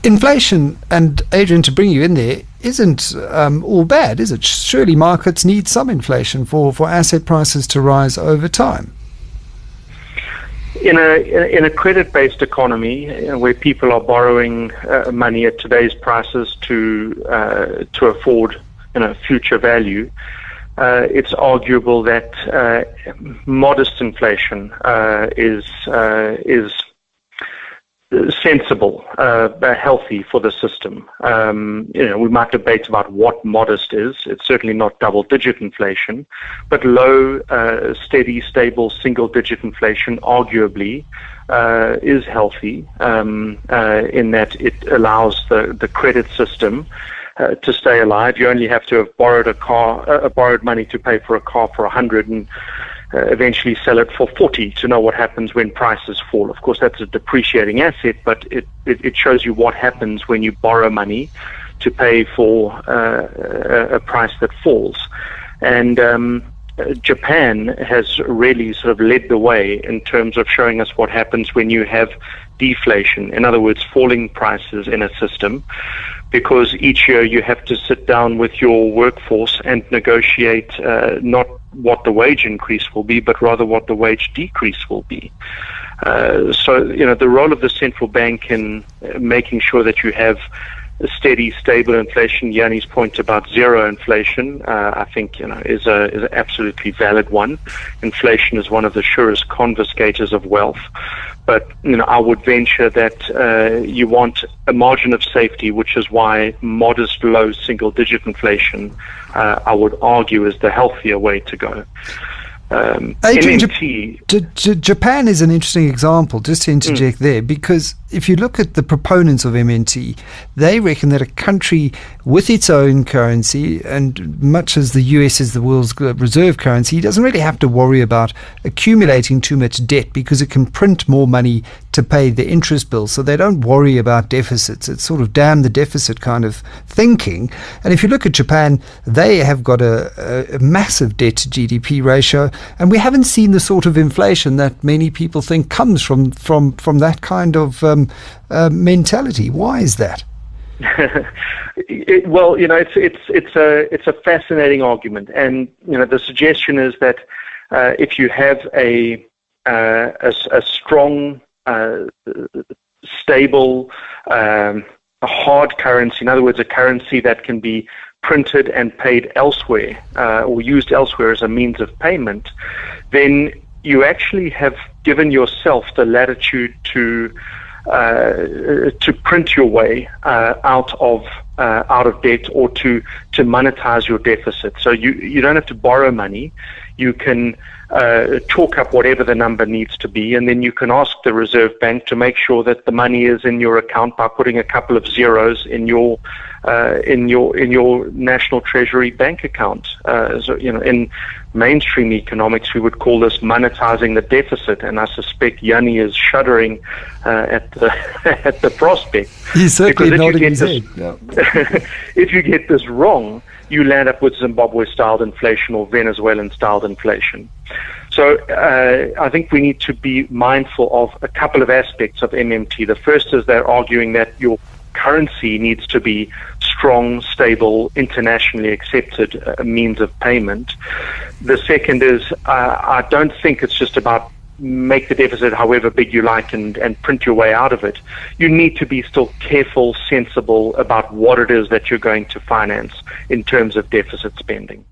Inflation, and Adrian, to bring you in there, isn't all bad, is it? Surely markets need some inflation for asset prices to rise over time. In a credit-based economy, where people are borrowing money at today's prices to afford future value, it's arguable that modest inflation is sensible, healthy for the system. We might debate about what modest is. It's certainly not double-digit inflation, but low, steady, stable, single-digit inflation arguably is healthy in that it allows the credit system to stay alive. You only have to have borrowed money to pay for a car for 100 and eventually sell it for 40 to know what happens when prices fall. Of course, that's a depreciating asset, but it shows you what happens when you borrow money to pay for a price that falls. And Japan has really sort of led the way in terms of showing us what happens when you have deflation, in other words, falling prices in a system, because each year you have to sit down with your workforce and negotiate not what the wage increase will be, but rather what the wage decrease will be. So, the role of the central bank in making sure that you have a steady, stable inflation, Yanni's point about zero inflation, I think, is an absolutely valid one. Inflation is one of the surest confiscators of wealth. But, I would venture that you want a margin of safety, which is why modest, low, single-digit inflation, I would argue, is the healthier way to go. Adrian, Japan is an interesting example, just to interject there, because if you look at the proponents of MNT, they reckon that a country with its own currency, and much as the US is the world's reserve currency, doesn't really have to worry about accumulating too much debt because it can print more money to pay the interest bill, so they don't worry about deficits. It's sort of damn the deficit kind of thinking. And if you look at Japan, they have got a massive debt to GDP ratio, and we haven't seen the sort of inflation that many people think comes from that kind of mentality. Why is that? Well, it's a fascinating argument, and the suggestion is that if you have a strong, stable, a hard currency, in other words, a currency that can be printed and paid elsewhere or used elsewhere as a means of payment, then you actually have given yourself the latitude to print your way out of debt, or to monetize your deficit. So you don't have to borrow money. You can chalk up whatever the number needs to be, and then you can ask the Reserve Bank to make sure that the money is in your account by putting a couple of zeros in your National Treasury bank account. So in mainstream economics, we would call this monetizing the deficit, and I suspect Yanni is shuddering at the prospect. He's certainly nodding his head. Yeah. If you get this wrong, you land up with Zimbabwe-styled inflation or Venezuelan-styled inflation. So I think we need to be mindful of a couple of aspects of MMT. The first is they're arguing that your currency needs to be strong, stable, internationally accepted means of payment. The second is I don't think it's just about make the deficit however big you like and print your way out of it. You need to be still careful, sensible about what it is that you're going to finance in terms of deficit spending.